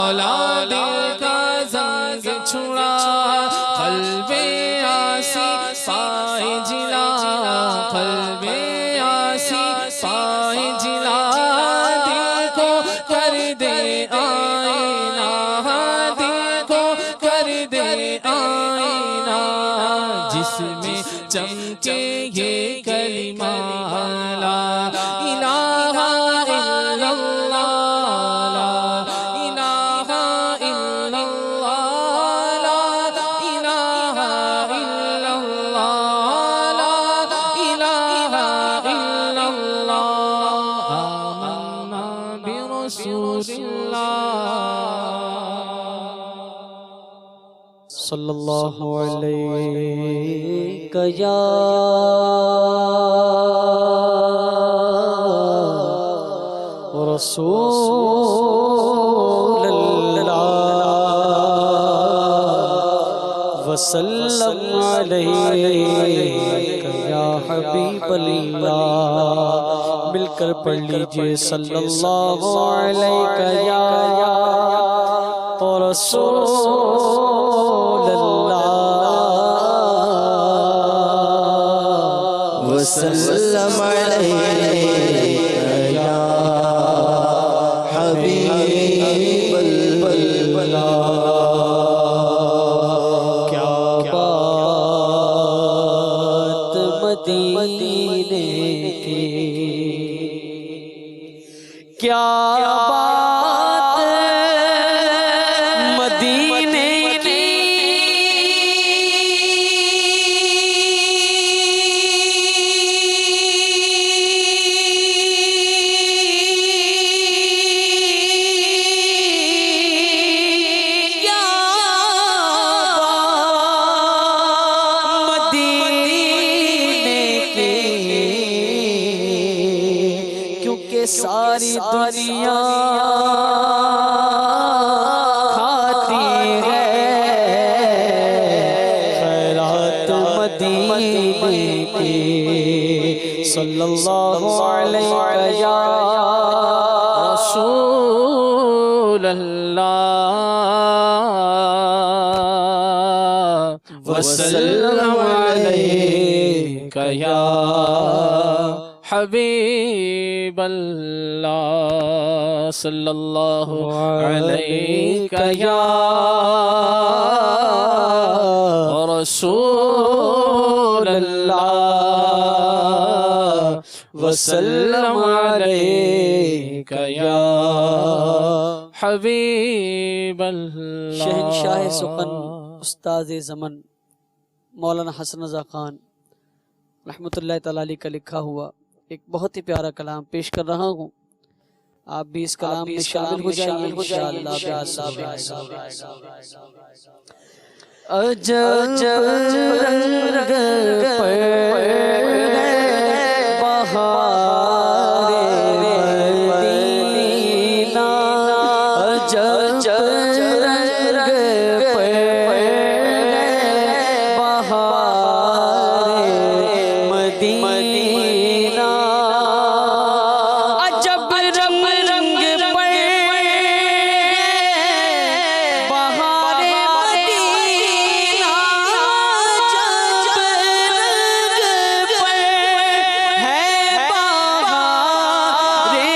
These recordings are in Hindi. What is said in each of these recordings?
दिल का जंग छुड़ा क़ल्बे आसी पाए जिला, क़ल्बे आसी पाए जिला। दिल को कर दे आईना, दिल को कर दे आईना, जिसमें चमके ये कलिमा ला इलाहा इल्लल्लाह, ला इलाहा इल्लल्लाह, ला इलाहा इल्लल्लाह, ला इलाहा इल्लल्लाह। आमन्ना बिरसूलिल्लाह सल्लल्लाहु अलैहि या रसूलल्लाह वसल्लम अलैका या हबीबल्लाह। मिलकर पढ़ लीजिए सल्लल्लाहु अलैका या रसूलल्लाह वसल्लम अलैका या हबीबल्लाह। क्या बात मदीने की, क्या बात मदीने की, क्या बात मदीने की, क्योंकि सारी दुनिया खाती है खैरात मदीने की। सल्लल्लाहु अलैहि या रसूलल्लाह वसल्लम अलैका या हबीबल्लाह, सल्लल्लाहु अलैका या रसूलल्लाह वसल्लम अलैका या हबीबल्लाह। शहंशाह सुखन उस्ताद ज़मन मौलाना हसन रज़ा खान रहमतुल्लाह तआला अलैह का लिखा हुआ एक बहुत ही प्यारा कलाम पेश कर रहा हूँ। आप भी इस कलाम में शामिल हो जाइए इंशाअल्लाह। अजब रंग पर बहारे मदीना, अजब रंग पर बहारे मदीना, अजब रंग रंग पर बहारे मदीना, अजब रंग पर है बहारे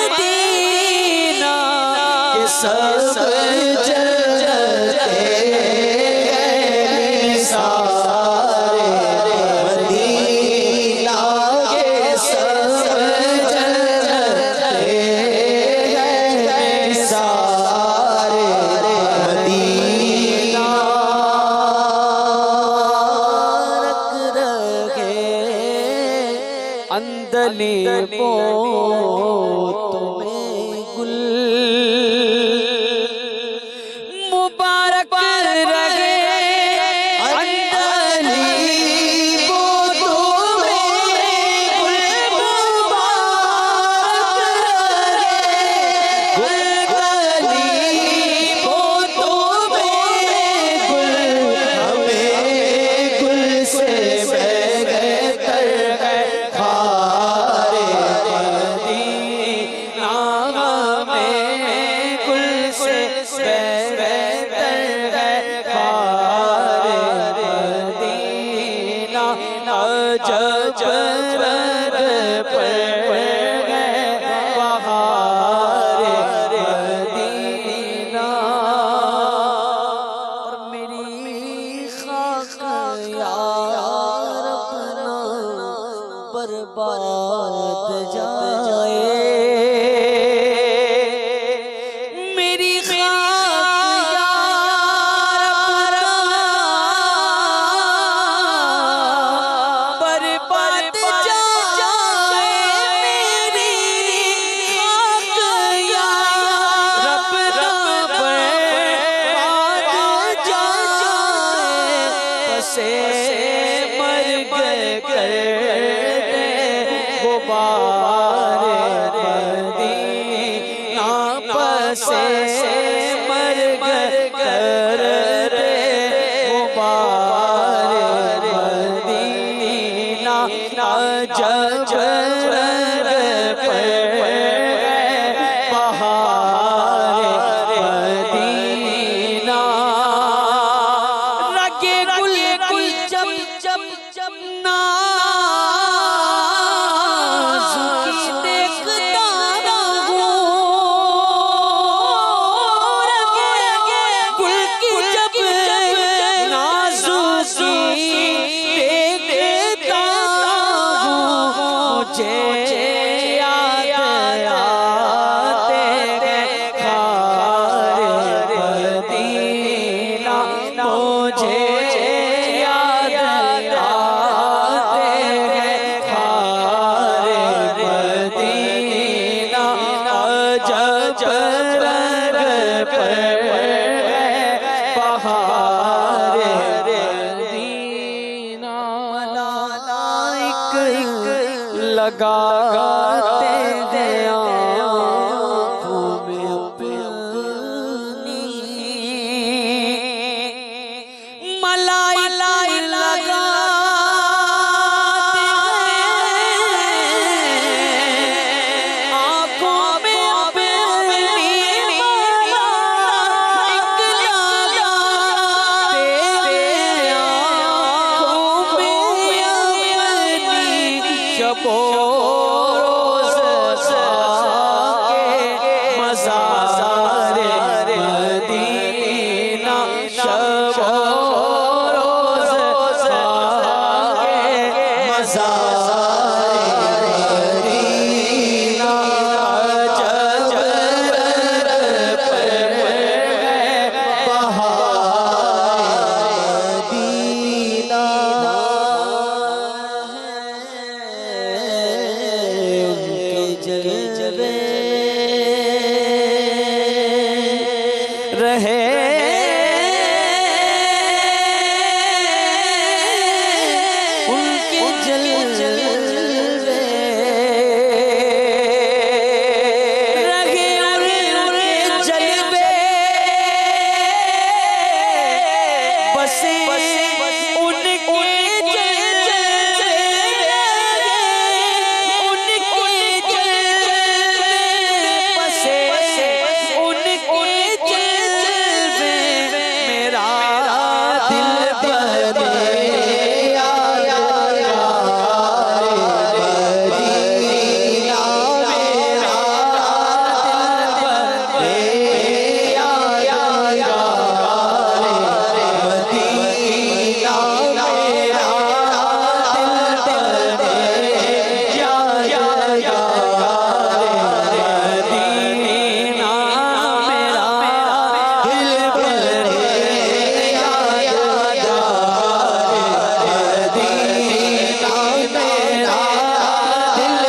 मदीना, के सब जलते सारे मदीना, के सब जलते सारे मदीना, रख रखे अंदले पोत में गुल मुबारक रखे अंदली पोतों में गुल मुबारक रखे, अंदली पोतों में गुल हमें गुल से बेहतर है खारे बेहतर है खारे मदीना जब रंग पर है बहारे मदीना। और मेरी खाक यार अपना बर्बाद जाए, मेरी खाक यार अपना बर्बाद जाए, मेरी खाक यार अपना बर्बाद जाए, पसे मर्ग कर गुबारे मदीना, पसे मर्ग कर गुबारे मदीना जब रंग पर बहारे मदीना। रगे गुल गुल जब जब जब नाज़ुकी देखता हूँ, रगे गुल की जब नाज़ुकी देखता हूँ, मुझे याद आते हैं खारे मदीना, मुझे याद आते हैं खारे मदीना जब रंग पर बहारे मदीना। मलाइक लगाते हैं आँखों में अपनी, मलाइक लगाते हैं आँखों में अपनी, मलाइक लगाते हैं आँखों में अपनी, शबो रोज़ आके मज़ारे मदीना, शबो रोज़ आके मज़ारे मदीना जब रंग पर है बहारे मदीना। उनके जलवे रहे उनके जलवे रहे, उनके जलवे बसे उनके जलवे, उनके जलवे बसे उनके जलवे, मेरा दिल बने आया मदीना, मेरा दिल बने आया मदीना, मेरा दिल बने आया मदीना, मेरा दिल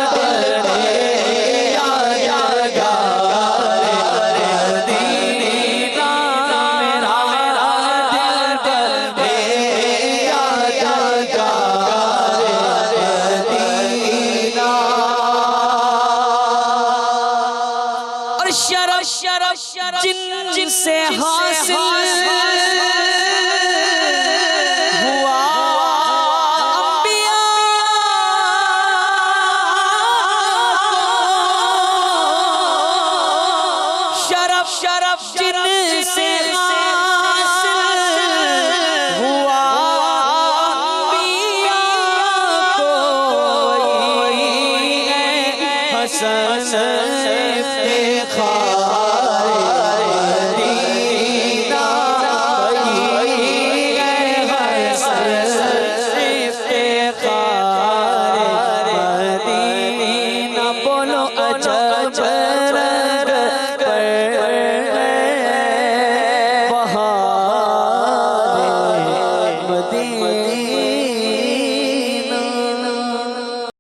बने आया मदीना, मेरा दिल बने आया मदीना, मेरा दिल बने आया मदीना। और शरफ जिनसे हासिल हुआ अंबिया को, शरफ से हासिल हुआ पिया को हसन इफ्तिखार